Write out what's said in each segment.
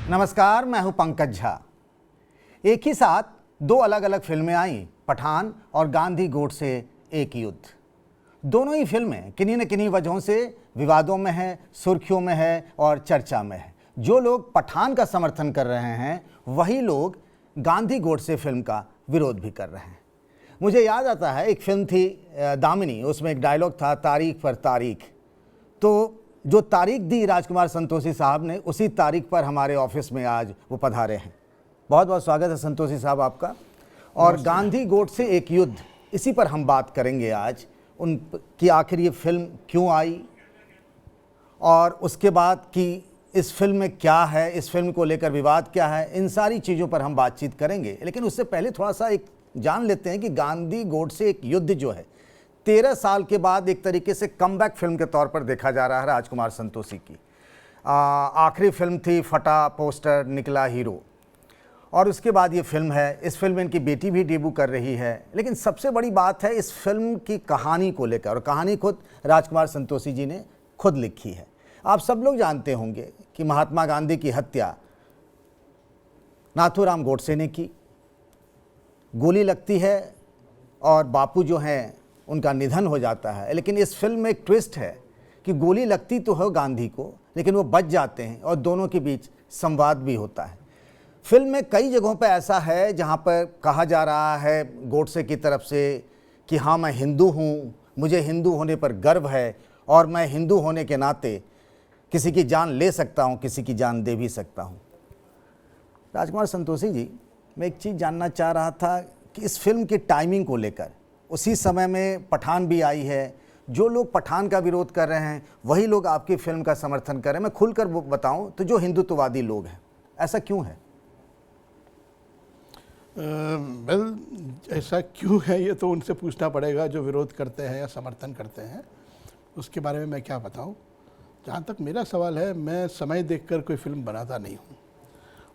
नमस्कार, मैं हूं पंकज झा। एक ही साथ दो अलग अलग फिल्में आईं, पठान और गांधी गोडसे एक युद्ध। दोनों ही फिल्में किन्हीं न किन्हीं वजहों से विवादों में है, सुर्खियों में है और चर्चा में है। जो लोग पठान का समर्थन कर रहे हैं वही लोग गांधी गोडसे फिल्म का विरोध भी कर रहे हैं। मुझे याद आता है, एक फिल्म थी दामिनी, उसमें एक डायलॉग था, तारीख पर तारीख। तो जो तारीख दी राजकुमार संतोषी साहब ने, उसी तारीख पर हमारे ऑफिस में आज वो पधारे हैं। बहुत बहुत स्वागत है संतोषी साहब आपका। और गांधी गोडसे एक युद्ध, इसी पर हम बात करेंगे आज। उनकी आखिर ये फिल्म क्यों आई और उसके बाद कि इस फिल्म में क्या है, इस फिल्म को लेकर विवाद क्या है, इन सारी चीज़ों पर हम बातचीत करेंगे। लेकिन उससे पहले थोड़ा सा एक जान लेते हैं कि गांधी गोडसे एक युद्ध जो है 13 साल के बाद एक तरीके से कमबैक फिल्म के तौर पर देखा जा रहा है राजकुमार संतोषी की। आखिरी फिल्म थी फटा पोस्टर निकला हीरो, और उसके बाद ये फिल्म है। इस फिल्म में इनकी बेटी भी डेब्यू कर रही है। लेकिन सबसे बड़ी बात है इस फिल्म की कहानी को लेकर, और कहानी खुद राजकुमार संतोषी जी ने खुद लिखी है। आप सब लोग जानते होंगे कि महात्मा गांधी की हत्या नाथूराम गोडसे ने की। गोली लगती है और बापू जो हैं उनका निधन हो जाता है। लेकिन इस फिल्म में एक ट्विस्ट है कि गोली लगती तो है गांधी को, लेकिन वो बच जाते हैं और दोनों के बीच संवाद भी होता है। फिल्म में कई जगहों पर ऐसा है जहाँ पर कहा जा रहा है गोडसे की तरफ से कि हाँ, मैं हिंदू हूँ, मुझे हिंदू होने पर गर्व है और मैं हिंदू होने के नाते किसी की जान ले सकता हूँ, किसी की जान दे भी सकता हूँ। राजकुमार संतोषी जी, मैं एक चीज़ जानना चाह रहा था कि इस फिल्म की टाइमिंग को लेकर, उसी समय में पठान भी आई है। जो लोग पठान का विरोध कर रहे हैं वही लोग आपकी फिल्म का समर्थन कर रहे हैं। मैं खुलकर बताऊं तो जो हिंदुत्ववादी लोग हैं, ऐसा क्यों है? ऐसा क्यों है ये तो उनसे पूछना पड़ेगा जो विरोध करते हैं या समर्थन करते हैं। उसके बारे में मैं क्या बताऊं। जहाँ तक मेरा सवाल है, मैं समय देखकर कोई फिल्म बनाता नहीं हूँ।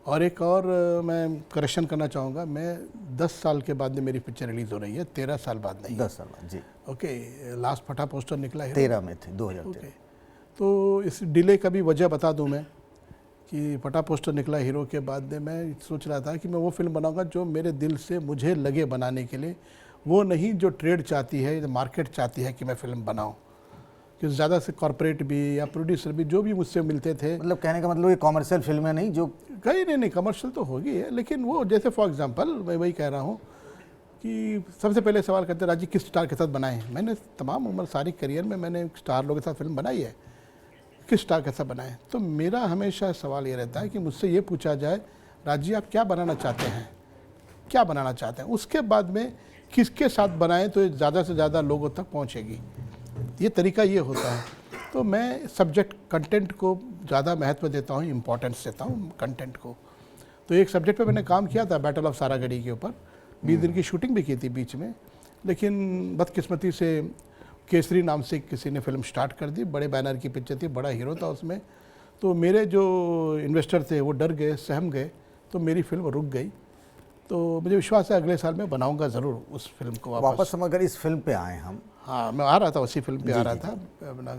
और एक और मैं करेक्शन करना चाहूँगा, मैं 10 साल के बाद में मेरी पिक्चर रिलीज़ हो रही है, 13 साल बाद नहीं। 10 साल बाद, जी। ओके, लास्ट फटा पोस्टर निकला है 13 में थे, 2013। ओके, तो इस डिले का भी वजह बता दूँ मैं कि फटा पोस्टर निकला हीरो के बाद में मैं सोच रहा था कि मैं वो फिल्म बनाऊँगा जो मेरे दिल से मुझे लगे बनाने के लिए, वो नहीं जो ट्रेड चाहती है, जो मार्केट चाहती है कि मैं फिल्म बनाऊँ। कि ज़्यादा से कॉर्पोरेट भी या प्रोड्यूसर भी जो भी मुझसे मिलते थे, मतलब कहने का मतलब ये कॉमर्शियल फिल्में नहीं, जो कहीं नहीं कमर्शियल तो होगी है, लेकिन वो जैसे फॉर एग्जांपल मैं वही कह रहा हूँ कि सबसे पहले सवाल करते राजी किस स्टार के साथ बनाए। मैंने तमाम उम्र सारी करियर में मैंने स्टार लोगों के साथ फिल्म बनाई है, किस स्टार के साथ बनाए। तो मेरा हमेशा सवाल ये रहता है कि मुझसे ये पूछा जाए, राजी आप क्या बनाना चाहते हैं, क्या बनाना चाहते हैं, उसके बाद में किसके साथ बनाएं तो ज़्यादा से ज़्यादा लोगों तक पहुँचेगी। ये तरीका ये होता है। तो मैं सब्जेक्ट कंटेंट को ज़्यादा महत्व देता हूँ, इम्पोर्टेंस देता हूँ कंटेंट को। तो एक सब्जेक्ट पे मैंने काम किया था, बैटल ऑफ सारागढ़ी के ऊपर 20 दिन की शूटिंग भी की थी बीच में। लेकिन बदकिस्मती से केसरी नाम से किसी ने फिल्म स्टार्ट कर दी, बड़े बैनर की पिक्चर थी, बड़ा हीरो था उसमें। तो मेरे जो इन्वेस्टर थे वो डर गए, सहम गए, तो मेरी फिल्म रुक गई। तो मुझे विश्वास है अगले साल मैं बनाऊँगा ज़रूर उस फिल्म को वापस। हम अगर इस फिल्म पे आए हम, हाँ, मैं आ रहा था उसी फिल्म पे आ रहा था बना।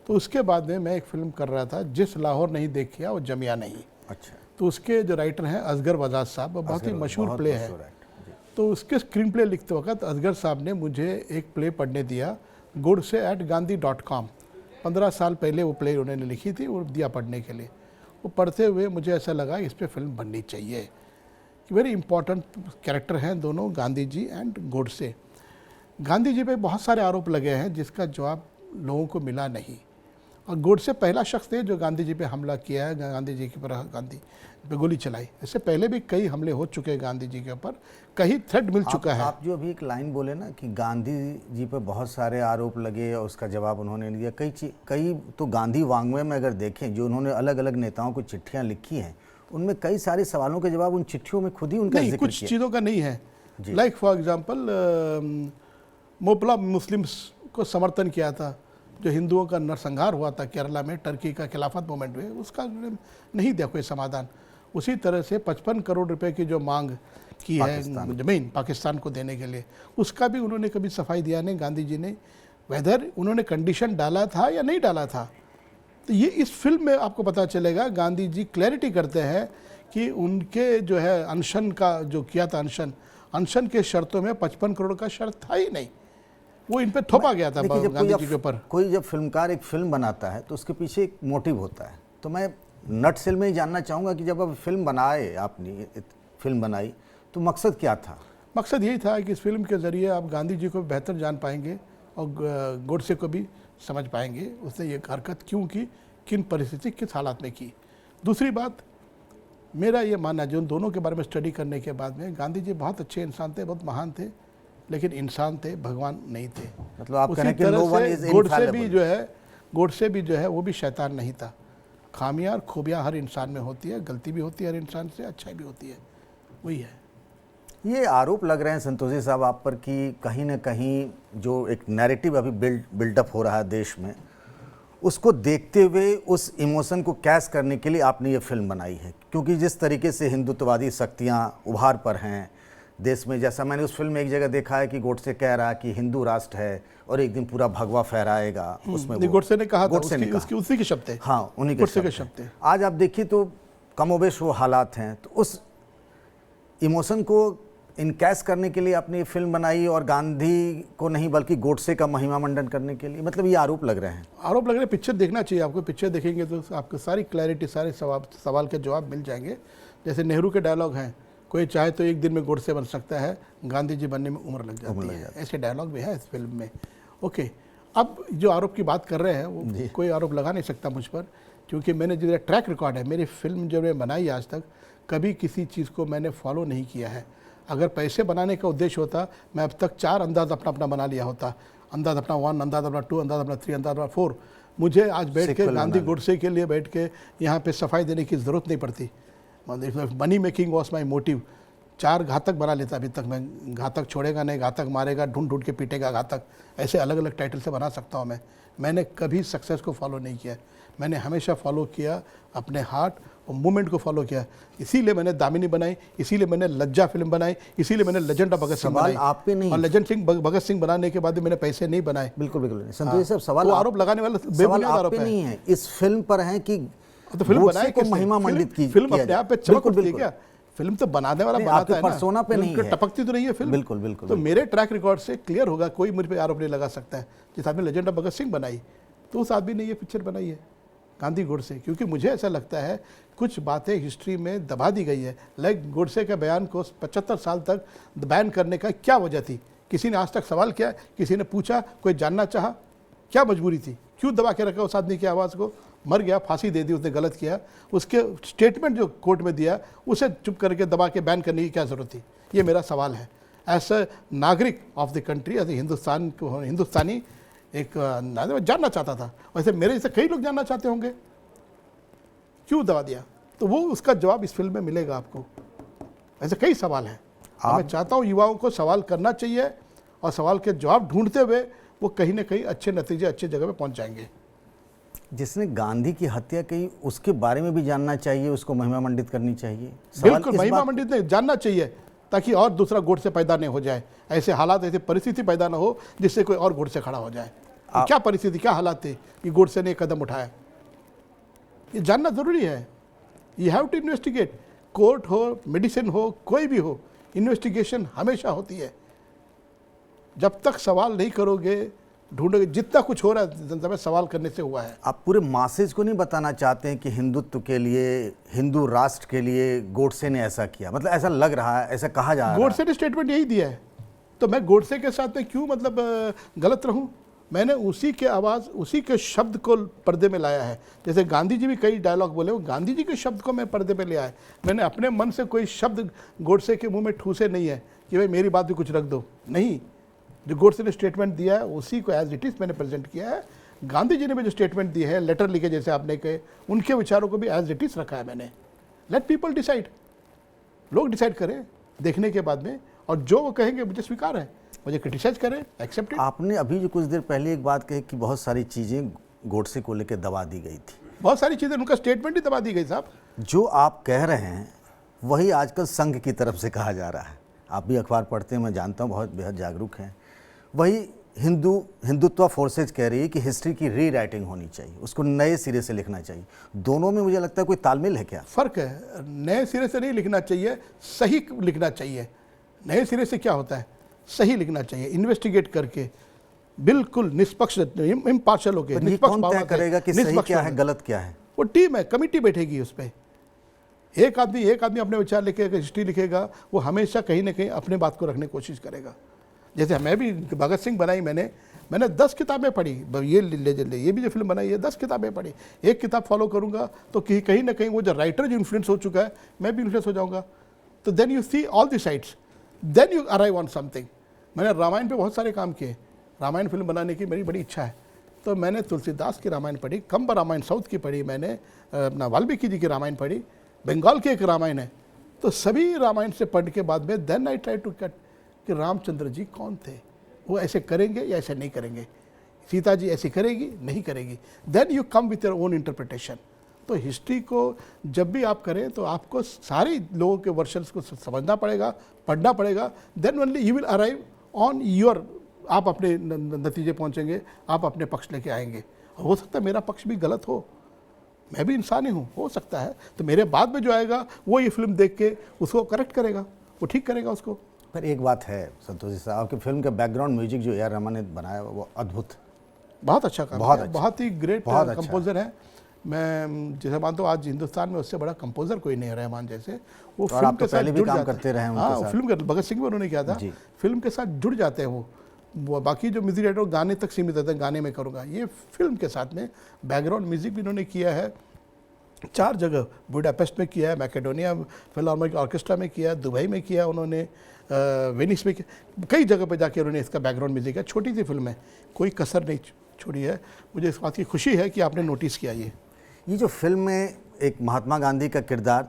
तो उसके बाद में मैं एक फिल्म कर रहा था, जिस लाहौर नहीं देखिया वो जमिया नहीं। अच्छा। तो उसके जो राइटर हैं असगर वजाद साहब, वो बहुत ही मशहूर प्ले है। तो उसके स्क्रीन प्ले लिखते वक्त असगर साहब ने मुझे एक प्ले पढ़ने दिया, godse@gandhi.com। 15 साल पहले वो प्ले उन्होंने लिखी थी और दिया पढ़ने के लिए। वो पढ़ते हुए मुझे ऐसा लगा इस पर फिल्म बननी चाहिए। वेरी इंपॉर्टेंट कैरेक्टर हैं दोनों, गांधी जी एंड गोडसे। गांधी जी पे बहुत सारे आरोप लगे हैं जिसका जवाब लोगों को मिला नहीं। और गोडसे पहला शख्स थे जो गांधी जी पे हमला किया है, गांधी जी के ऊपर गांधी पे गोली चलाई। इससे पहले भी कई हमले हो चुके हैं गांधी जी के ऊपर, कहीं थ्रेट मिल चुका है। आप जो अभी एक लाइन बोले ना कि गांधी जी पे बहुत सारे आरोप लगे और उसका जवाब उन्होंने दिया, कई तो गांधी वांग्मय में अगर देखें, जो उन्होंने अलग अलग नेताओं को चिट्ठियाँ लिखी हैं, उनमें कई सारे सवालों के जवाब उन चिट्ठियों में खुद ही उनका जिक्र किया। कुछ चीज़ों का नहीं है। Like for example Moplah Muslims को समर्थन किया था, जो हिंदुओं का नरसंहार हुआ था केरला में टर्की का खिलाफत मूवमेंट में, उसका नहीं दिया कोई समाधान। उसी तरह से 55 करोड़ रुपए की जो मांग की है जमीन पाकिस्तान को देने के लिए, उसका भी उन्होंने कभी सफाई दिया नहीं गांधी जी ने। वेदर उन्होंने कंडीशन डाला था या नहीं डाला था, तो ये इस फिल्म में आपको पता चलेगा, गांधी जी क्लैरिटी करते हैं कि उनके जो है अनशन का जो किया था, अनशन के शर्तों में 55 करोड़ का शर्त था ही नहीं, वो इन पे थोपा गया था देखिए, गांधी जी के ऊपर। कोई जब फिल्मकार एक फिल्म बनाता है तो उसके पीछे एक मोटिव होता है। तो मैं नटसेल में ही जानना चाहूँगा कि जब आप फिल्म बनाए, आपने फिल्म बनाई, तो मकसद क्या था? मकसद यही था कि इस फिल्म के ज़रिए आप गांधी जी को बेहतर जान पाएंगे और गोडसे को भी समझ पाएंगे उसने ये हरकत क्यों की, किन परिस्थिति, किस हालात में की। दूसरी बात, मेरा ये मानना, जो उन दोनों के बारे में स्टडी करने के बाद में, गांधी जी बहुत अच्छे इंसान थे, बहुत महान थे, लेकिन इंसान थे, भगवान नहीं थे। मतलब आप उसी कहें कि तरह no one से is गोडसे भी जो है वो भी शैतान नहीं था। खामियां और खूबियाँ हर इंसान में होती है, गलती भी होती है हर इंसान से, अच्छाई भी होती है, वही है। ये आरोप लग रहे हैं संतोषी साहब आप पर कि कहीं ना कहीं जो एक नैरेटिव अभी बिल्डअप हो रहा है देश में, उसको देखते हुए उस इमोशन को कैश करने के लिए आपने ये फिल्म बनाई है। क्योंकि जिस तरीके से हिंदुत्ववादी शक्तियाँ उभार पर हैं देश में, जैसा मैंने उस फिल्म में एक जगह देखा है कि गोडसे कह रहा है कि हिंदू राष्ट्र है और एक दिन पूरा भगवा फहराएगा, उसमें गोडसे ने कहा था, गोडसे ने कहा, उसी के शब्द थे। हाँ, उन्हीं गोडसे के के शब्द थे। आज आप देखिए तो कमोबेश वो हालात हैं, तो उस इमोशन को इनकैश करने के लिए आपने ये फिल्म बनाई और गांधी को नहीं बल्कि गोडसे का महिमा मंडन करने के लिए, मतलब ये आरोप लग रहे हैं। आरोप लग रहे हैं। पिक्चर देखना चाहिए आपको, पिक्चर देखेंगे तो आपको सारी क्लैरिटी, सारे सवाल के जवाब मिल जाएंगे। जैसे नेहरू के डायलॉग हैं, कोई चाहे तो एक दिन में गोडसे बन सकता है, गांधी जी बनने में उम्र लग जाती है, ऐसे डायलॉग भी है इस फिल्म में। ओके, अब जो आरोप की बात कर रहे हैं वो कोई आरोप लगा नहीं सकता मुझ पर, क्योंकि मैंने जो ट्रैक रिकॉर्ड है, मेरी फिल्म जो मैं बनाई आज तक, कभी किसी चीज़ को मैंने फॉलो नहीं किया है। अगर पैसे बनाने का उद्देश्य होता, मैं अब तक 4 अंदाज अपना बना लिया होता। अंदाज अपना 1, अंदाज अपना 2, अंदाज अपना 3, अंदाज अपना 4। मुझे आज बैठ के गांधी गोडसे के लिए बैठ के यहाँ पे सफाई देने की ज़रूरत नहीं पड़ती। Money making was my motive. 4 घातक बना लेता अभी तक मैं। घातक छोड़ेगा नहीं, घातक मारेगा, ढूंढ ढूंढ के पीटेगा घातक, ऐसे अलग अलग टाइटल से बना सकता हूँ मैं। मैंने कभी सक्सेस को फॉलो नहीं किया, मैंने हमेशा फॉलो किया अपने हार्ट और मूवमेंट को फॉलो किया। इसीलिए मैंने दामिनी बनाई, इसीलिए मैंने लज्जा फिल्म बनाई, इसीलिए मैंने लेजेंड ऑफ भगत सिंह बनाई। आप पे नहीं, और लेजेंड भगत सिंह बनाने के बाद मैंने पैसे नहीं बनाए। बिल्कुल बिल्कुल संतोषी साहब, सवाल आरोप लगाने वाला बेबुनियाद आरोप नहीं है, इस फिल्म पर है कि तो फिल्म बनाए को महिमा मंडित की, फिल्म अपने आप पे चमक उठती है क्या? फिल्म तो बनाने वाला बनाता है ना, पर्सोना पे नहीं है, टपकती तो नहीं है फिल्म। बिल्कुल बिल्कुल। तो मेरे ट्रैक रिकॉर्ड से क्लियर होगा, कोई मुझ पे आरोप नहीं लगा सकता है। जिस आदमी लेजेंड ऑफ भगत सिंह बनाई, तो उस आदमी ने ये पिक्चर बनाई है गांधी गोडसे। क्योंकि मुझे ऐसा लगता है कुछ बातें हिस्ट्री में दबा दी गई है। लाइक गोडसे के बयान को 75 साल तक बैन करने का क्या वजह थी? किसी ने आज तक सवाल किया? किसी ने पूछा? कोई जानना चाहा? क्या मजबूरी थी? क्यों दबा के रखा उस आदमी की आवाज़ को? मर गया, फांसी दे दी, उसने गलत किया, उसके स्टेटमेंट जो कोर्ट में दिया उसे चुप करके दबा के बैन करने की क्या ज़रूरत थी? ये मेरा सवाल है। एज अ नागरिक ऑफ द कंट्री, एज हिंदुस्तानी एक जानना चाहता था। वैसे मेरे से कई लोग जानना चाहते होंगे क्यों दबा दिया, तो वो उसका जवाब इस फिल्म में मिलेगा आपको। ऐसे कई सवाल हैं। मैं चाहता हूँ युवाओं को सवाल करना चाहिए और सवाल के जवाब ढूंढते हुए वो कहीं ना कहीं अच्छे नतीजे, अच्छे जगह पे पहुंच जाएंगे। जिसने गांधी की हत्या की उसके बारे में भी जानना चाहिए, उसको महिमा मंडित करनी चाहिए। बिल्कुल, महिमा मंडित नहीं, जानना चाहिए, ताकि और दूसरा गोडसे पैदा नहीं हो जाए। ऐसे हालात, ऐसी परिस्थिति पैदा ना हो जिससे कोई और गोडसे खड़ा हो जाए। क्या परिस्थिति, क्या हालात थे कि गोडसे ने कदम उठाया, ये जानना जरूरी है। You have to investigate. Court हो, मेडिसिन हो, कोई भी हो, इन्वेस्टिगेशन हमेशा होती है। जब तक सवाल नहीं करोगे, ढूंढोगे, जितना कुछ हो रहा है जनता में सवाल करने से हुआ है। आप पूरे मासेज को नहीं बताना चाहते हैं कि हिंदुत्व के लिए, हिंदू राष्ट्र के लिए गोडसे ने ऐसा किया? मतलब ऐसा लग रहा है, ऐसा कहा जा रहा है। गोडसे ने स्टेटमेंट यही दिया है, तो मैं गोडसे के साथ में क्यों गलत रहूं? मैंने उसी के आवाज़, उसी के शब्द को पर्दे में लाया है। जैसे गांधी जी भी कई डायलॉग बोले, वो गांधी जी के शब्द को मैं पर्दे पे ले आया। मैंने अपने मन से कोई शब्द गोडसे के मुंह में ठूसे नहीं है कि भाई मेरी बात भी कुछ रख दो, नहीं। जो गोडसे ने स्टेटमेंट दिया है उसी को एज इट इज़ मैंने प्रेजेंट किया है। गांधी जी ने भी जो स्टेटमेंट दी है, लेटर लिखे जैसे आपने कहे, उनके विचारों को भी एज इट इज़ रखा है मैंने। लेट पीपल डिसाइड, लोग डिसाइड करें देखने के बाद में, और जो वो कहेंगे मुझे स्वीकार है, मुझे क्रिटिसाइज करें, एक्सेप्टेड। आपने अभी जो कुछ देर पहले एक बात कही कि बहुत सारी चीज़ें गोडसे को लेकर दबा दी गई थी। बहुत सारी चीज़ें, उनका स्टेटमेंट ही दबा दी गई साहब। जो आप कह रहे हैं वही आजकल संघ की तरफ से कहा जा रहा है। आप भी अखबार पढ़ते हैं, मैं जानता हूँ, बहुत बेहद जागरूक हैं। वही हिंदुत्व फोर्सेज कह रही है कि हिस्ट्री की री राइटिंग होनी चाहिए, उसको नए सिरे से लिखना चाहिए। दोनों में मुझे लगता है कोई तालमेल है क्या? फ़र्क है, नए सिरे से नहीं लिखना चाहिए, सही लिखना चाहिए। नए सिरे से क्या होता है, सही लिखना चाहिए, इन्वेस्टिगेट करके, बिल्कुल निष्पक्ष, इम्पार्शियल होकर। पर ये कौन तय करेगा कि सही क्या है गलत क्या है? वो टीम है, कमिटी बैठेगी उस पर। एक आदमी अपने विचार लिखेगा, हिस्ट्री लिखेगा, वो हमेशा कहीं ना कहीं अपने बात को रखने की कोशिश करेगा। जैसे मैं भी भगत सिंह बनाई, मैंने 10 किताबें पढ़ी, ये भी जो फिल्म बनाई है 10 किताबें पढ़ी। एक किताब फॉलो करूंगा तो कहीं ना कहीं वो जो राइटर जो इन्फ्लुएंस हो चुका है, मैं भी इन्फ्लुएंस हो जाऊंगा। तो then you see all the sides, then you arrive on something. मैंने रामायण पे बहुत सारे काम किए, रामायण फिल्म बनाने की मेरी बड़ी इच्छा है। तो मैंने तुलसीदास की रामायण पढ़ी, कंब रामायण साउथ की पढ़ी, मैंने अपना वाल्मीकि जी की रामायण पढ़ी, बंगाल की एक रामायण है। तो सभी रामायण से पढ़ के बाद में then I try to cut कि रामचंद्र जी कौन थे, वो ऐसे करेंगे या ऐसे नहीं करेंगे, सीता जी ऐसी करेगी नहीं करेगी। Then you come with your own interpretation. तो हिस्ट्री को जब भी आप करें तो आपको सारे लोगों के वर्शंस को समझना पड़ेगा, पढ़ना पड़ेगा। Then only you will arrive on your, आप अपने नतीजे पहुंचेंगे, आप अपने पक्ष लेके आएंगे। हो सकता है मेरा पक्ष भी गलत हो, मैं भी इंसान ही हूँ, हो सकता है। तो मेरे बाद में जो आएगा वो ये फिल्म देख के उसको करेक्ट करेगा, वो ठीक करेगा उसको। पर एक बात है संतोष जी साहब, आपकी फिल्म का बैकग्राउंड म्यूजिक जो ए.आर. रहमान ने बनाया वो अद्भुत, बहुत अच्छा काम बहुत है, अच्छा, बहुत ही ग्रेट बहुत अच्छा कंपोजर है। मैं जैसे मानता हूँ आज हिंदुस्तान में उससे बड़ा कंपोजर कोई नहीं है रहमान जैसे। वो और फिल्म आप तो के साथ पहले भी जुड़ काम जाते करते रहे हैं उनके हाँ, साथ। फिल्म का भगत सिंह भी उन्होंने किया था, जी। फिल्म के साथ जुड़ जाते हैं वो बाकी जो म्यूजिक डायरेक्टर गाने तक सीमित रहते हैं, गाने में करूँगा, ये फिल्म के साथ में बैकग्राउंड म्यूजिक भी इन्होंने किया है 4 जगह, बुडापेस्ट में किया है, मैकेडोनिया फिल्हार्मोनिक ऑर्केस्ट्रा में किया है, दुबई में किया उन्होंने, वेनिस में किया, कई जगह पे जाके उन्होंने इसका बैकग्राउंड म्यूजिक है। छोटी सी फिल्म है, कोई कसर नहीं छोड़ी है। मुझे इस बात की खुशी है कि आपने नोटिस किया। ये जो फिल्म में एक महात्मा गांधी का किरदार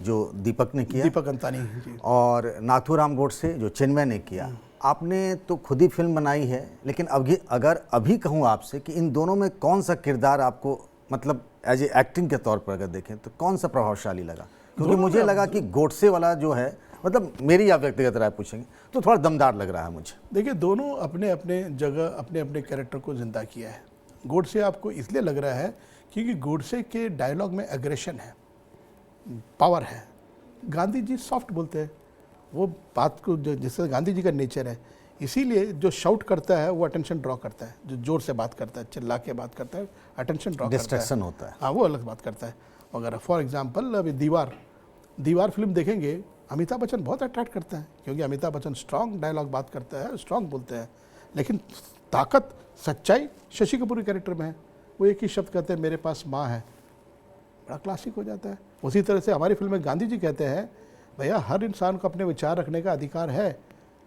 जो दीपक ने किया, दीपक अंतानी जी, और नाथूराम गोडसे जो चिन्मय ने किया, आपने तो खुद ही फिल्म बनाई है, लेकिन अगर अभी कहूँ आपसे कि इन दोनों में कौन सा किरदार आपको, मतलब एज ए एक्टिंग के तौर पर अगर देखें तो कौन सा प्रभावशाली लगा? क्योंकि मुझे लगा कि गोडसे वाला जो है, मतलब मेरी आप व्यक्तिगत राय पूछेंगे तो थोड़ा दमदार लग रहा है मुझे। देखिए दोनों अपने अपने जगह अपने अपने कैरेक्टर को जिंदा किया है। गोडसे आपको इसलिए लग रहा है क्योंकि गोडसे के डायलॉग में एग्रेशन है, पावर है। गांधी जी सॉफ्ट बोलते हैं, वो बात को जिससे गांधी जी का नेचर है, इसीलिए जो शाउट करता है वो अटेंशन ड्रॉ करता है, जो जोर से बात करता है, चिल्ला के बात करता है, अटेंशन ड्रॉ करता है, डिस्ट्रैक्शन होता है। हाँ, वो अलग बात करता है वगैरह। फॉर एग्जांपल अभी दीवार फिल्म देखेंगे, अमिताभ बच्चन बहुत अट्रैक्ट करता है क्योंकि अमिताभ बच्चन स्ट्रांग डायलॉग बात करता है, स्ट्रांग बोलते हैं, लेकिन ताकत सच्चाई शशि कपूर के कैरेक्टर में है। वो एक ही शब्द कहते हैं, मेरे पास माँ है, बड़ा क्लासिक हो जाता है। उसी तरह से हमारी फिल्म में गांधी जी कहते हैं, भैया हर इंसान को अपने विचार रखने का अधिकार है,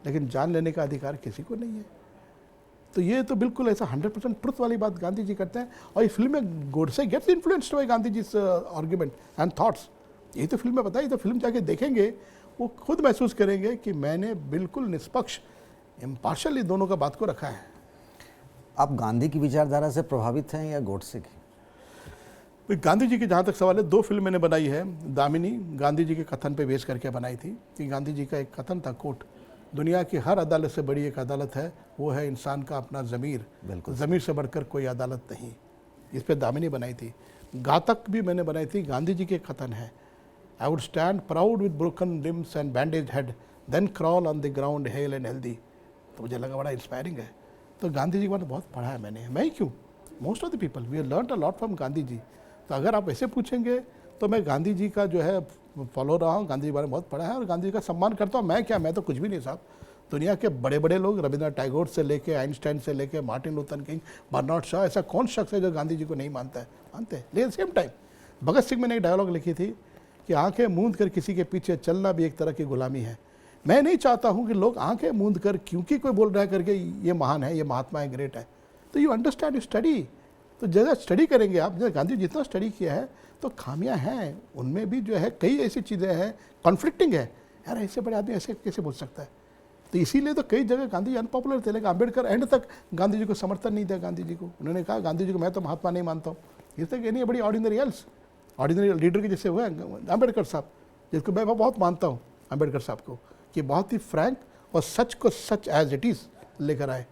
लेकिन जान लेने का अधिकार किसी को नहीं है। तो ये तो बिल्कुल ऐसा 100% ट्रुथ वाली बात गांधी जी करते हैं। और इस फिल्म में Godse gets influenced by Gandhi ji argument and thoughts. यही तो फिल्म में बताई, तो फिल्म जाके देखेंगे वो खुद महसूस करेंगे कि मैंने बिल्कुल निष्पक्ष इम्पार्शियली दोनों का बात को रखा है। आप गांधी की विचारधारा से प्रभावित हैं या गोडसे की? गांधी जी की जहाँ तक सवाल है, 2 फिल्म मैंने बनाई है। दामिनी गांधी जी के कथन पे बेस करके बनाई थी कि गांधी जी का एक कथन था, कोट, दुनिया की हर अदालत से बड़ी एक अदालत है, वो है इंसान का अपना ज़मीर, ज़मीर से बढ़कर कोई अदालत नहीं। इस पर दामिनी बनाई थी। घातक भी मैंने बनाई थी, गांधी जी के कथन है, I would stand proud with broken limbs and bandage head, then crawl on the ground hale and healthy. तो मुझे लगा बड़ा इंस्पायरिंग है। तो गांधी जी के बारे में बहुत पढ़ा है मैंने, मैं ही क्यों, most of the people we learn a lot from Gandhi ji. तो अगर आप ऐसे पूछेंगे तो मैं गांधी जी का जो है फॉलो रहा हूँ, गांधी जी के बारे में बहुत पढ़ा है और गांधी जी का सम्मान करता हूँ। मैं क्या, मैं तो कुछ भी नहीं साहब। दुनिया के बड़े बड़े लोग, रविंद्रनाथ टैगोर से लेके आइंस्टाइन से लेके Martin Luther King, Bernard Shaw, ऐसा कौन शख्स है जो गांधी जी को नहीं मानता है? मानते हैं। लेकिन सेम टाइम भगत सिंह मैंने एक डायलॉग लिखी थी कि आंखें मूंद कर किसी के पीछे चलना भी एक तरह की गुलामी है। मैं नहीं चाहता हूँ कि लोग आंखें मूंद कर क्योंकि कोई बोल रहा है करके ये महान है, ये महात्मा है, ग्रेट है। तो यू अंडरस्टैंड, यू स्टडी। तो जैसा स्टडी करेंगे आप, जैसे गांधी जी जितना स्टडी किया है, तो खामियां हैं उनमें भी, जो है कई ऐसी चीज़ें हैं, कॉन्फ्लिक्टिंग है। यार ऐसे बड़े आदमी ऐसे कैसे बोल सकता है? तो इसीलिए तो कई जगह गांधी जी अनपॉपुलर थे, लेकिन अम्बेडकर एंड तक गांधी जी को समर्थन नहीं दिया। गांधी जी को उन्होंने कहा, गांधी जी को मैं तो महात्मा नहीं मानता हूँ, इस तक नहीं बड़ी ऑर्डिनरी एल्स, ऑर्डिनरी लीडर के जैसे हुए अम्बेडकर साहब, जिसको मैं बहुत मानता हूँ अम्बेडकर साहब को, कि बहुत ही फ्रैंक और सच को सच एज इट इज़ लेकर आए।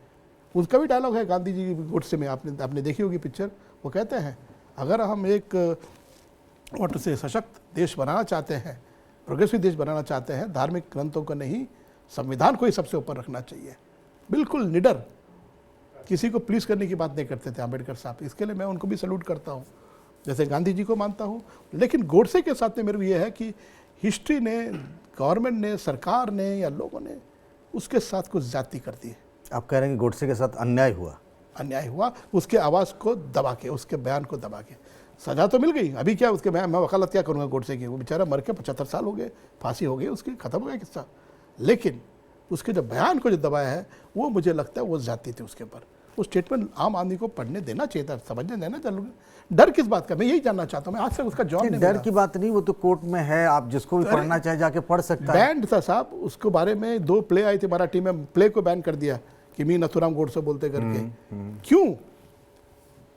उसका भी डायलॉग है गांधी जी गोडसे में, आपने देखी होगी पिक्चर। वो कहते हैं अगर हम एक वोट से सशक्त देश बनाना चाहते हैं, प्रोग्रेसिव देश बनाना चाहते हैं, धार्मिक ग्रंथों को नहीं, संविधान को ही सबसे ऊपर रखना चाहिए। बिल्कुल निडर, किसी को प्लीज करने की बात नहीं करते थे आम्बेडकर साहब। इसके लिए मैं उनको भी सल्यूट करता हूँ, जैसे गांधी जी को मानता हूँ। लेकिन गोडसे के साथ में मेरे को ये है कि हिस्ट्री ने, गवर्नमेंट ने, सरकार ने या लोगों ने उसके साथ कुछ ज्यादती कर दी है। आप कह रहे हैं कि गोडसे के साथ अन्याय हुआ? अन्याय हुआ, उसके आवाज़ को दबा के, उसके बयान को दबा के। सजा तो मिल गई, अभी क्या उसके मैं वकालत क्या करूँगा गोडसे की? वो बेचारा मर के 75 साल हो गए, फांसी हो गई उसकी, खत्म हो गया किस्सा। लेकिन उसके जो बयान को जो दबाया है वो मुझे लगता है वो ज्यादती थी उसके ऊपर। वो स्टेटमेंट आम आदमी को पढ़ने देना चाहिए था, समझने देना चाहिए। डर किस बात का, मैं यही जानना चाहता हूँ। मैं आज तक उसका जवाब नहीं। डर की बात नहीं, वो तो कोर्ट में है, आप जिसको भी पढ़ना चाहे जाके पढ़ सकता है। बैंड था साहब, उसके बारे में 2 प्ले आई थी मराठी में, प्ले को बैन कर दिया कि मी नथुराम गोडसे बोलते करके। क्यों?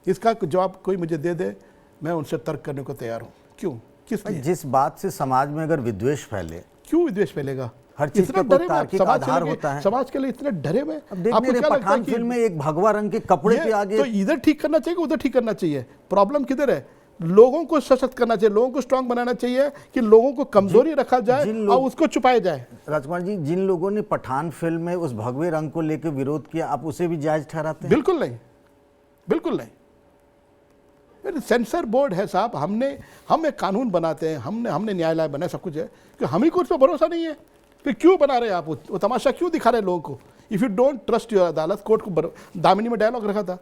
इसका जवाब कोई मुझे दे दे, मैं उनसे तर्क करने को तैयार हूँ। क्यों? किस लिए? जिस बात से समाज में अगर विद्वेष फैले, क्यों विद्वेष फैलेगा? हर चीज का कोई तार्किक आधार होता है। समाज के लिए इतने डरे हुए। अब देख नहीं रहे पठान फिल्म में एक भगवा रंग के कपड़े के आगे, तो इधर ठीक करना चाहिए, उधर ठीक करना चाहिए। प्रॉब्लम किधर है? लोगों को सशक्त करना चाहिए, लोगों को स्ट्रांग बनाना चाहिए कि लोगों को कमजोरी रखा जाए और उसको छुपाया जाए। राजकुमार जी, जिन लोगों ने पठान फिल्म में उस भगवे रंग को लेकर विरोध किया, आप उसे भी जायज ठहराते हैं? बिल्कुल नहीं, बिल्कुल नहीं। सेंसर बोर्ड है साहब, हम एक कानून बनाते हैं, हमने न्यायालय बनाया, सब कुछ है, कि हम ही को उस पर भरोसा नहीं है, फिर क्यों बना रहे हैं आप? वो तमाशा क्यों दिखा रहे हैं लोगों को? If you don't trust your अदालत, कोर्ट को दामिनी में डायलॉग रखा था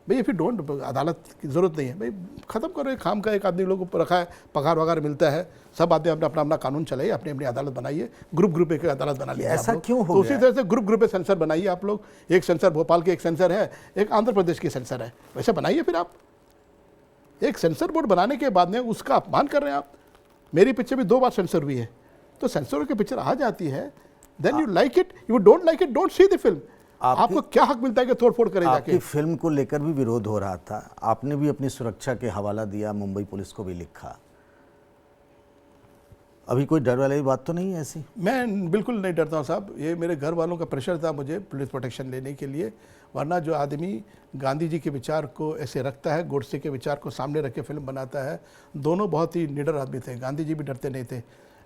भाई, इफ़ यू डोंट, अदालत की जरूरत नहीं है भाई, खत्म करो। खाम का एक आदमी लोगों को रखा है, पगार वगार मिलता है, सब आदमी अपना अपना कानून चलाइए, अपनी अपनी अदालत बनाइए, ग्रुप एक अदालत बना लीजिए। ऐसा क्यों हो गया? तो उसी तरह से ग्रुप पे सेंसर बनाइए आप लोग। एक सेंसर भोपाल के एक सेंसर है, एक आंध्र प्रदेश की सेंसर है, वैसे बनाइए फिर आप। एक सेंसर बोर्ड बनाने के बाद में उसका अपमान कर रहे हैं आप। मेरी पिक्चर भी 2 बार सेंसर हुई है, तो सेंसर की पिक्चर आ जाती है, then you like it, you don't like it, don't see the film. आपको क्या हक मिलता है कि तोड़फोड़ करे जाके? आपकी फिल्म को लेकर भी विरोध हो रहा था, आपने भी अपनी सुरक्षा के हवाला दिया, मुंबई पुलिस को भी लिखा। अभी कोई डर वाली बात तो नहीं है ऐसी? मैं बिल्कुल नहीं डरता हूँ साहब, ये मेरे घर वालों का प्रेशर था मुझे पुलिस प्रोटेक्शन लेने के लिए। वरना जो आदमी गांधी जी के विचार को ऐसे रखता है, गोडसे के विचार को सामने रख के फिल्म बनाता है, दोनों बहुत ही निडर आदमी थे। गांधी जी भी डरते नहीं थे,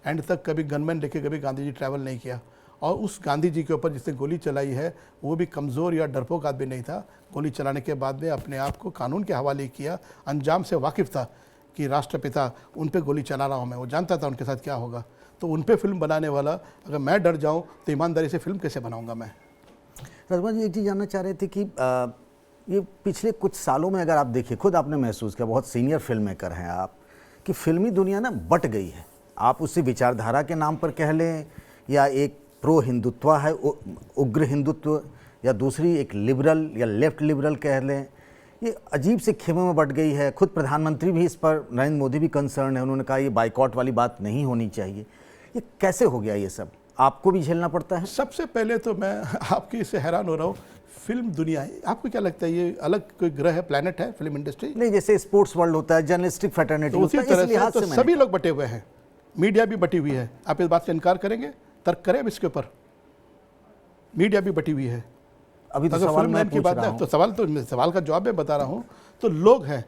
एंड तक कभी गनमैन लेके कभी गांधी जी ट्रैवल नहीं किया। और उस गांधी जी के ऊपर जिसने गोली चलाई है वो भी कमज़ोर या डरपोक आदमी नहीं था। गोली चलाने के बाद में अपने आप को कानून के हवाले किया, अंजाम से वाकिफ़ था कि राष्ट्रपिता उन पे गोली चला रहा हूँ मैं, वो जानता था उनके साथ क्या होगा। तो उन पे फिल्म बनाने वाला अगर मैं डर जाऊँ तो ईमानदारी से फिल्म कैसे बनाऊँगा मैं? राजकुमार जी, एक चीज़ जानना चाह रहे थे कि ये पिछले कुछ सालों में अगर आप देखिए, खुद आपने महसूस किया, बहुत सीनियर फिल्म मेकर हैं आप, कि फिल्मी दुनिया ना बट गई है। आप उसी विचारधारा के नाम पर कह लें, या एक प्रो हिंदुत्व है, उग्र हिंदुत्व, या दूसरी एक लिबरल या लेफ्ट लिबरल कह लें, ये अजीब से खेमे में बट गई है। खुद प्रधानमंत्री भी इस पर, नरेंद्र मोदी भी कंसर्न है, उन्होंने कहा ये बाइकॉट वाली बात नहीं होनी चाहिए। ये कैसे हो गया ये सब? आपको भी झेलना पड़ता है? सबसे पहले तो मैं आपकी इससे हैरान हो रहा हूँ, फिल्म दुनिया है, आपको क्या लगता है ये अलग कोई ग्रह है, प्लेनेट है फिल्म इंडस्ट्री? नहीं, जैसे स्पोर्ट्स वर्ल्ड होता है, जर्नलिस्टिक फ्रेटर्निटी तो उसी होता है, तरह इस लिहाज से तो से सभी लोग बटे हुए हैं, मीडिया भी बटी हुई है। आप इस बात से इनकार करेंगे? तर्क करें अब इसके ऊपर। मीडिया भी बटी हुई है। अभी तो अगर सवाल फिल्म मैं लाइन की पूछ बात रहा है हूं। तो सवाल का जवाब मैं बता रहा हूँ। तो लोग हैं,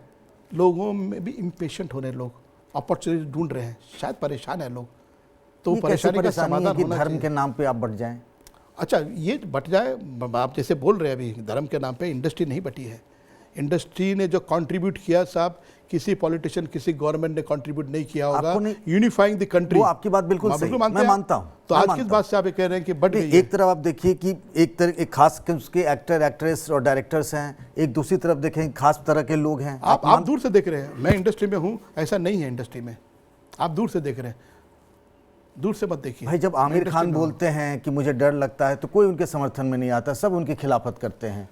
लोगों में भी इम्पेशेंट हो रहे हैं, लोग अपॉर्चुनिटी ढूंढ रहे हैं, शायद परेशान है लोग। तो ये कैसी परेशानी का परेशानी है समाधान कि होना धर्म चाहिए। के नाम पे आप बढ़ जाएं? अच्छा, ये बट जाए, आप जैसे बोल रहे हैं अभी धर्म के नाम पे, इंडस्ट्री नहीं बटी है। इंडस्ट्री ने जो कंट्रीब्यूट किया साहब, किसी पॉलिटिशियन, किसी गवर्नमेंट ने कंट्रीब्यूट नहीं किया होगा यूनिफाइंग द कंट्री। वो आपकी बात बिल्कुल सही, मैं मानता हूं। तो आज किस बात से आप कह रहे हैं कि बट गई है? एक तरफ आप देखिए कि एक खास उसके एक्टर, एक्ट्रेस और डायरेक्टर्स हैं, एक दूसरी तरफ देखें खास तरह के लोग हैं। आप दूर से देख रहे हैं, मैं इंडस्ट्री में हूँ, ऐसा नहीं है इंडस्ट्री में। आप दूर से देख रहे हैं, दूर से मत देखिए भाई। जब आमिर खान बोलते हैं कि मुझे डर लगता है, तो कोई उनके समर्थन में नहीं आता, सब उनकी खिलाफत करते हैं।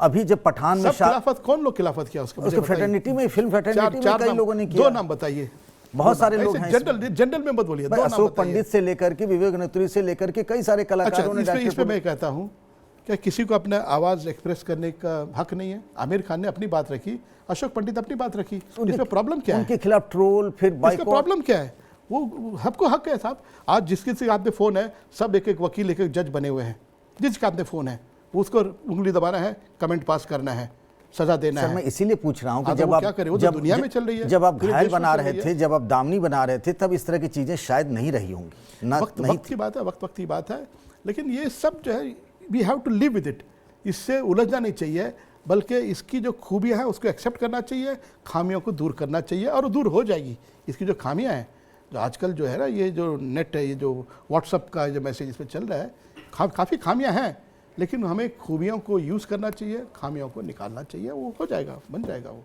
अभी जब पठान में खिलाफत, कौन लोग खिलाफत किया उसके फ्रेटर्निटी में, फिल्म फ्रेटर्निटी में कई लोगों ने किया। 2 नाम बताइए। बहुत सारे लोग हैं, जनरल में मत बोलिए। अशोक पंडित से लेकर के विवेक नतुरी से लेकर के कई सारे कलाकारों ने। इस पे मैं कहता हूँ, क्या किसी को अपना आवाज एक्सप्रेस करने का हक नहीं है? आमिर खान ने अपनी बात रखी, अशोक पंडित अपनी बात रखी, इसमें प्रॉब्लम क्या है? उनके खिलाफ ट्रोल, फिर बाइकआउट, प्रॉब्लम क्या है? वो सबको हक है साहब। आज जिसके हाथ में फोन है, सब एक एक वकील, एक एक जज बने हुए हैं, जिसके हाथ में फोन है, उसको उंगली दबाना है, कमेंट पास करना है, सजा देना सर है। मैं इसीलिए पूछ रहा हूँ कि हाँ, तो जब वो आप क्या करें, वो तो दुनिया में चल रही है, जब आप पूरे घायल देश में बना चल रहे रही है। थे, जब आप दामनी बना रहे थे, तब इस तरह की चीजें शायद नहीं रही होंगी ना, वक्त नहीं वक्त की बात है, वक्त की बात है। लेकिन ये सब जो है, we have to live with it. इससे उलझना नहीं चाहिए, बल्कि इसकी जो खूबियां हैं उसको एक्सेप्ट करना चाहिए, खामियों को दूर करना चाहिए, और दूर हो जाएगी। इसकी जो खामियां हैं, जो आजकल जो है ना, ये जो नेट है, ये जो व्हाट्सअप का जो मैसेज इस पर चल रहा है, काफ़ी खामियां हैं, लेकिन हमें खूबियों को यूज़ करना चाहिए, खामियों को निकालना चाहिए, वो हो जाएगा, बन जाएगा वो।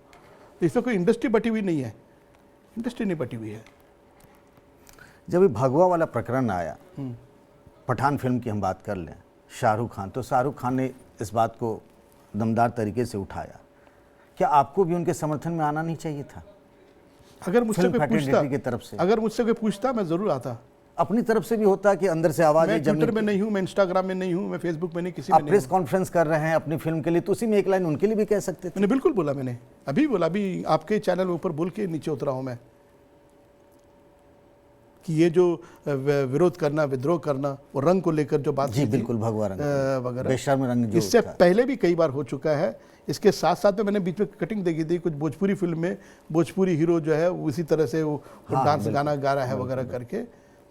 तो इससे कोई इंडस्ट्री बटी हुई नहीं है, इंडस्ट्री नहीं बटी हुई है। जब ये भगवा वाला प्रकरण आया, पठान फिल्म की हम बात कर लें, शाहरुख खान, तो शाहरुख खान ने इस बात को दमदार तरीके से उठाया। क्या आपको भी उनके समर्थन में आना नहीं चाहिए था? अगर मुझसे फिल्म कोई पूछता, फ्रेटर्निटी की तरफ से अगर मुझसे कोई पूछता, मैं ज़रूर आता। अपनी तरफ से भी होता कि अंदर से आवाज मैं ट्विटर में नहीं हूँ, मैं इंस्टाग्राम में नहीं हूँ, मैं फेसबुक में नहीं, किसी में आप नहीं प्रेस हूँ। कॉन्फ्रेंस कर रहे हैं अपनी फिल्म के लिए, तो उसी में एक लाइन उनके लिए भी कह सकते थे। मैंने बिल्कुल बोला, मैंने अभी बोला, अभी आपके चैनल में ऊपर बोल के नीचे उतरा हूँ मैं, कि ये जो विरोध करना, विद्रोह करना, वो रंग को लेकर जो बात जी की थी, बिल्कुल, भगवा रंग वगैरह, बेशर्म रंग जो इससे था। पहले भी कई बार हो चुका है। इसके साथ साथ में मैंने बीच में कटिंग देखी थी, कुछ भोजपुरी फिल्म में भोजपुरी हीरो जो है उसी तरह से वो डांस गाना गा रहा है वगैरह करके।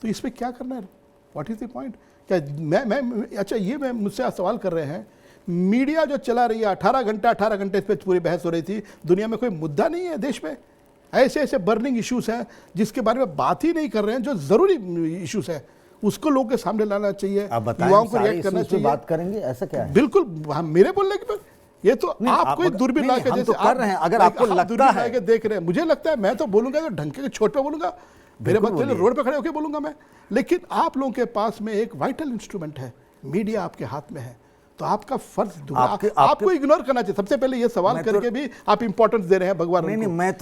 तो इसमें क्या करना है, व्हाट इज द पॉइंट? क्या मैं अच्छा, ये मैं मुझसे सवाल कर रहे हैं, मीडिया जो चला रही है 18 घंटे इस पर पूरी बहस हो रही थी, दुनिया में कोई मुद्दा नहीं है देश में? ऐसे ऐसे बर्निंग इश्यूज हैं जिसके बारे में बात ही नहीं कर रहे हैं, जो जरूरी इश्यूज है उसको लोगों के सामने लाना चाहिए, आप बताएं, युवाओं को सारे रिएक्ट करना issues पे चाहिए। बात करेंगे, ऐसा क्या है? बिल्कुल, मेरे बोलने के ये तो आप कोई अगर- दूरबीन नहीं, ला के हम जैसे तो कर रहे हैं, अगर आपको आप लगता दूरबीन है- ला के देख रहे हैं, मुझे लगता है मैं तो बोलूंगा तो ढंग के छोट पे बोलूंगा, मेरे बिल्कुल बात बोलिए। रोड पे खड़े होकर बोलूंगा मैं। लेकिन आप लोगों के पास में एक वाइटल इंस्ट्रूमेंट है, मीडिया आपके हाथ में है, तो आपका फर्ज आपको इग्नोर करना चाहिए। सबसे पहले ये सवाल करके भी आप इंपॉर्टेंस दे रहे हैं भगवान नहीं को। नहीं, मैं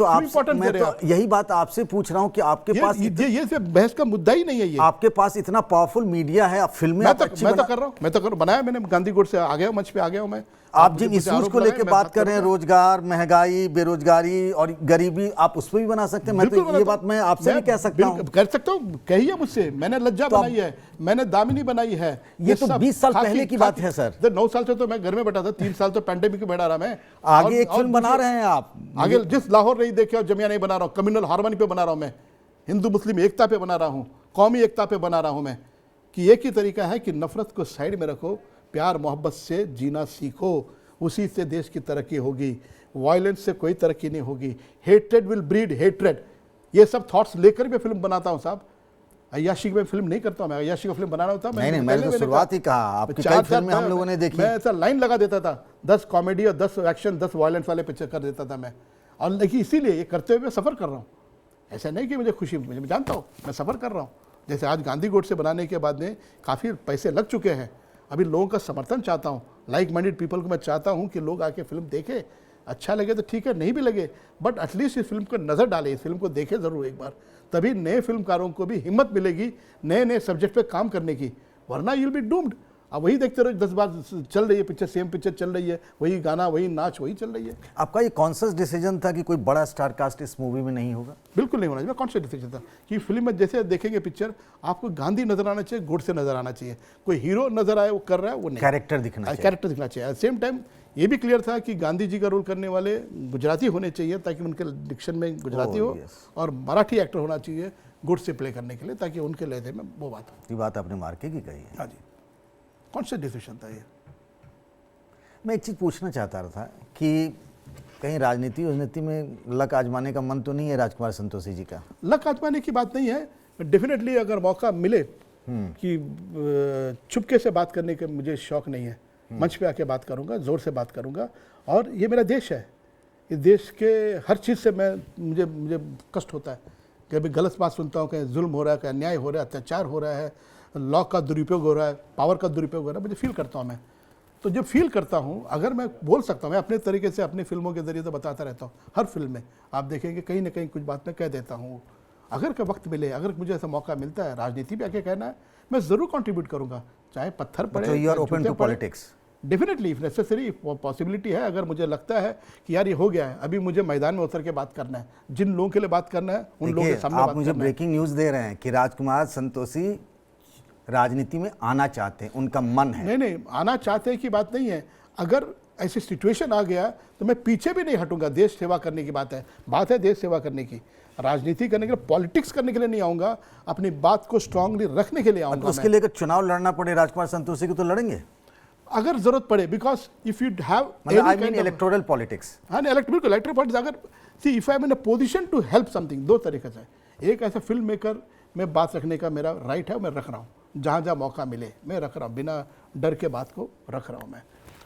तो यही बात आपसे पूछ रहा हूँ कि आपके पास ये बहस का मुद्दा ही नहीं है ये। आपके पास इतना पावरफुल मीडिया है, आप फिल्में मैं तो कर रहा हूँ, बनाया मैंने, गांधी गोड से आ गया हूँ, मंच पे आ गया हूँ मैं। आप जिन इश्यूज को लेकर बात कर रहे हैं, रोजगार, महंगाई, बेरोजगारी और गरीबी, आप उस पर भी बना सकते हैं। मैं तो ये बात मैं आपसे भी कह सकता हूँ, कर सकता हूँ, कहिए मुझसे। मैंने लज्जा बनाई है, मैंने दामिनी बनाई है। ये तो 20 साल पहले की बात है सर। 9 साल से तो मैं घर में बैठा था, 3 साल तो पैंडेमिक में बैठा रहा मैं। आगे एक फिल्म बना रहे हैं आप, आगे जिस लाहौर नहीं देखे और जमिया नहीं बना रहा हूँ, कम्युनल हार्मनी पे बना रहा हूँ मैं, हिंदू मुस्लिम एकता पे बना रहा हूँ, कौमी एकता पे बना रहा हूँ मैं। कि एक ही तरीका है कि नफरत को साइड में रखो, प्यार मोहब्बत से जीना सीखो, उसी से देश की तरक्की होगी। वायलेंस से कोई तरक्की नहीं होगी। Hatred will breed hatred. ये सब थॉट्स लेकर मैं फिल्म बनाता हूँ साहब। अय्याशी में फिल्म नहीं करता हूँ मैं, अय्याशी का फिल्म बनाना होता है। नहीं, मैंने तो शुरुआत ही कहा, आपकी कई फिल्में हम लोगों ने देखी। मैं ऐसा लाइन लगा देता था, 10 कॉमेडी और 10 एक्शन, 10 वायलेंस वाले पिक्चर कर देता था मैं। और देखिए, इसीलिए ये करते हुए मैं सफ़र कर रहा हूँ। ऐसा नहीं कि मुझे खुशी, मैं जानता हूँ मैं सफ़र कर रहा हूँ। जैसे आज गांधी गोड से बनाने के बाद में काफ़ी पैसे लग चुके हैं। अभी लोगों का समर्थन चाहता हूँ, लाइक माइंडेड पीपल को मैं चाहता हूँ कि लोग आके फिल्म देखें। अच्छा लगे तो ठीक है, नहीं भी लगे बट एटलीस्ट इस फिल्म को नज़र डालें, इस फिल्म को देखें ज़रूर एक बार। तभी नए फिल्मकारों को भी हिम्मत मिलेगी नए नए सब्जेक्ट पे काम करने की, वरना यू विल बी डूम्ड। अब वही देखते रहो, 10 बार चल रही है पिक्चर, सेम पिक्चर चल रही है, वही गाना, वही नाच, वही चल रही है। आपका ये कॉन्शियस डिसीजन था कि कोई बड़ा स्टार कास्ट इस मूवी में नहीं होगा? बिल्कुल नहीं होना चाहिए, कॉन्शियस डिसीजन था कि फिल्म में जैसे देखेंगे पिक्चर, आपको गांधी नजर आना चाहिए, गोडसे नजर आना चाहिए। कोई हीरो नजर आए वो कर रहा है, वो नहीं, कैरेक्टर दिखना चाहिए। कैरेक्टर दिखना चाहिए। एट सेम टाइम ये भी क्लियर था कि गांधी जी का रोल करने वाले गुजराती होने चाहिए, ताकि उनके डिक्शन में गुजराती हो, और मराठी एक्टर होना चाहिए गुड से प्ले करने के लिए, ताकि उनके लहजे में वो बात हो। ये बात आपने मार्के की कही है। हाँ जी, कॉन्शियस डिसीजन था ये। मैं एक चीज़ पूछना चाहता था कि कहीं राजनीति में लक आजमाने का मन तो नहीं है राजकुमार संतोषी जी का? लक आजमाने की बात नहीं है, डेफिनेटली अगर मौका मिले कि चुपके से बात करने का मुझे शौक नहीं है, मंच पे आके बात करूंगा, जोर से बात करूंगा। और ये मेरा देश है, इस देश के हर चीज़ से मुझे कष्ट होता है। कभी गलत बात सुनता हूँ, कहीं जुल्म हो रहा है, कहीं अन्याय हो रहा है, अत्याचार हो रहा है, लॉ का दुरुपयोग हो रहा है, पावर का दुरुपयोग हो रहा है, मुझे फील करता हूँ मैं। तो जब फील करता हूँ, अगर मैं बोल सकता हूँ, मैं अपने तरीके से अपनी फिल्मों के जरिए तो बताता रहता हूँ। हर फिल्म में आप देखेंगे कहीं ना कहीं कुछ बात मैं कह देता हूँ। अगर का वक्त मिले, अगर मुझे ऐसा मौका मिलता है, राजनीति भी आके कहना है, मैं ज़रूर कंट्रीब्यूट करूँगा, चाहे पत्थर पड़े। You are open to politics? Definitely, if necessary, possibility है। अगर मुझे लगता है कि यार ये हो गया है, अभी मुझे मैदान में उतर के बात करना है, जिन लोगों के लिए बात करना है उन लोगों के सामने बात करना है। आप मुझे ब्रेकिंग न्यूज़ दे रहे हैं कि राजकुमार संतोषी राजनीति में आना चाहते हैं, उनका मन है। नहीं नहीं, आना चाहते हैं की बात नहीं है। अगर ऐसी सिचुएशन आ गया तो मैं पीछे भी नहीं हटूंगा। देश सेवा करने की बात है देश सेवा करने की। राजनीति करने के लिए, पॉलिटिक्स करने के लिए नहीं आऊंगा, अपनी बात को स्ट्रांगली रखने के लिए आऊंगा। उसके लिए अगर चुनाव लड़ना पड़े राजकुमार संतोषी को तो लड़ेंगे अगर जरूरत पड़े, because if you have I mean electoral politics. हाँ, बिल्कुल इलेक्टोरल पॉलिटिक्स। अगर see if I am in a position to help something, दो तरीके से। एक ऐसा फिल्म मेकर में बात रखने का मेरा राइट है, मैं रख रहा हूँ, जहाँ जहाँ मौका मिले मैं रख रहा हूँ, बिना डर के बात को रख रहा हूँ मैं।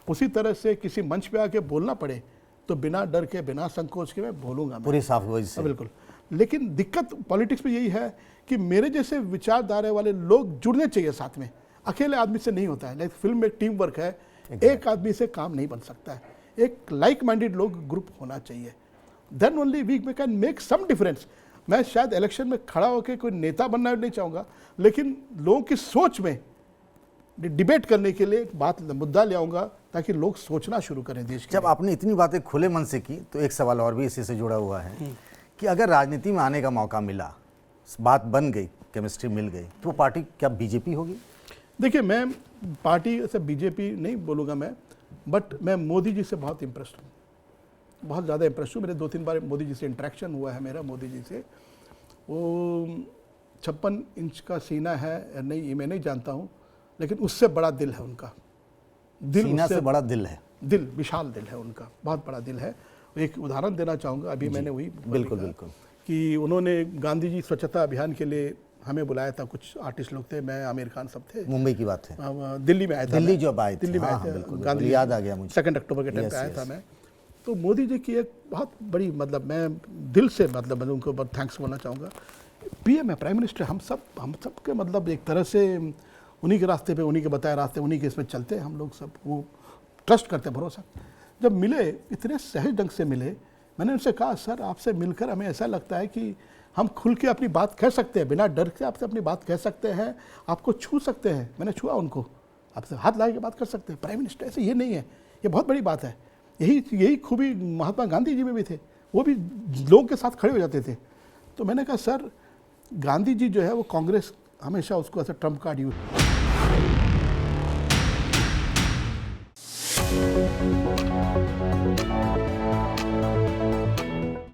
उसी तरह से किसी मंच पे आके बोलना पड़े तो बिना डर के, बिना संकोच के मैं बोलूँगा, पूरी साफगोई से। बिल्कुल। लेकिन दिक्कत पॉलिटिक्स में यही है कि मेरे जैसे विचारधारा वाले लोग जुड़ने चाहिए साथ में। अकेले आदमी से नहीं होता है। लाइक फिल्म में टीम वर्क है, एक आदमी से काम नहीं बन सकता है। एक लाइक माइंडेड लोग ग्रुप होना चाहिए, then only we can make some difference. मैं शायद इलेक्शन में खड़ा होकर कोई नेता बनना नहीं चाहूँगा, लेकिन लोगों की सोच में डिबेट करने के लिए एक बात, मुद्दा ले आऊँगा ताकि लोग सोचना शुरू करें देश के। जब आपने इतनी बातें खुले मन से की तो एक सवाल और भी इसी से जुड़ा हुआ है कि अगर राजनीति में आने का मौका मिला, बात बन गई, केमिस्ट्री मिल गई, तो वो पार्टी क्या बीजेपी होगी? देखिए, मैं पार्टी से बीजेपी नहीं बोलूँगा मैं, बट मैं मोदी जी से बहुत इम्प्रेस्ड हूँ, बहुत ज़्यादा इम्प्रेस्ड हूँ। मेरे 2-3 बार मोदी जी से इंटरेक्शन हुआ है मेरा मोदी जी से। वो 56 इंच का सीना है या नहीं ये मैं नहीं जानता हूँ, लेकिन उससे बड़ा दिल है उनका। दिल सीना से बड़ा दिल है, दिल विशाल दिल है उनका, बहुत बड़ा दिल है। एक उदाहरण देना चाहूँगा, अभी मैंने वही बिल्कुल बिल्कुल कि उन्होंने गांधी जी स्वच्छता अभियान के लिए हमें बुलाया था, कुछ आर्टिस्ट लोग थे, मैं आमिर खान सब थे। मुंबई की बात है, दिल्ली में आया था, दिल्ली जब आए थे, दिल्ली में हाँ, आए थे, बिल्कुल, गांधी याद आ गया मुझे, 2 अक्टूबर के टाइम पे आया था मैं। तो मोदी जी की एक बहुत बड़ी, मतलब मैं दिल से, मतलब मैं उनको बहुत थैंक्स बोलना चाहूँगा। पीएम है, प्राइम मिनिस्टर, हम सब के मतलब एक तरह से उन्हीं के रास्ते पे, उन्हीं के बताए रास्ते, उन्हीं के इसमें चलते हैं हम लोग सब। वो ट्रस्ट करते, भरोसा। जब मिले, इतने सहज ढंग से मिले, मैंने उनसे कहा, सर आपसे मिलकर हमें ऐसा लगता है कि हम खुल के अपनी बात कह सकते हैं, बिना डर के आपसे अपनी बात कह सकते हैं, आपको छू सकते हैं। मैंने छुआ उनको, आपसे हाथ लगा के बात कर सकते हैं। प्राइम मिनिस्टर ऐसे ये नहीं है, ये बहुत बड़ी बात है। यही खूबी महात्मा गांधी जी में भी थे, वो भी लोगों के साथ खड़े हो जाते थे। तो मैंने कहा, सर गांधी जी जो है वो कांग्रेस हमेशा उसको ऐसा ट्रम्प कार्ड यूज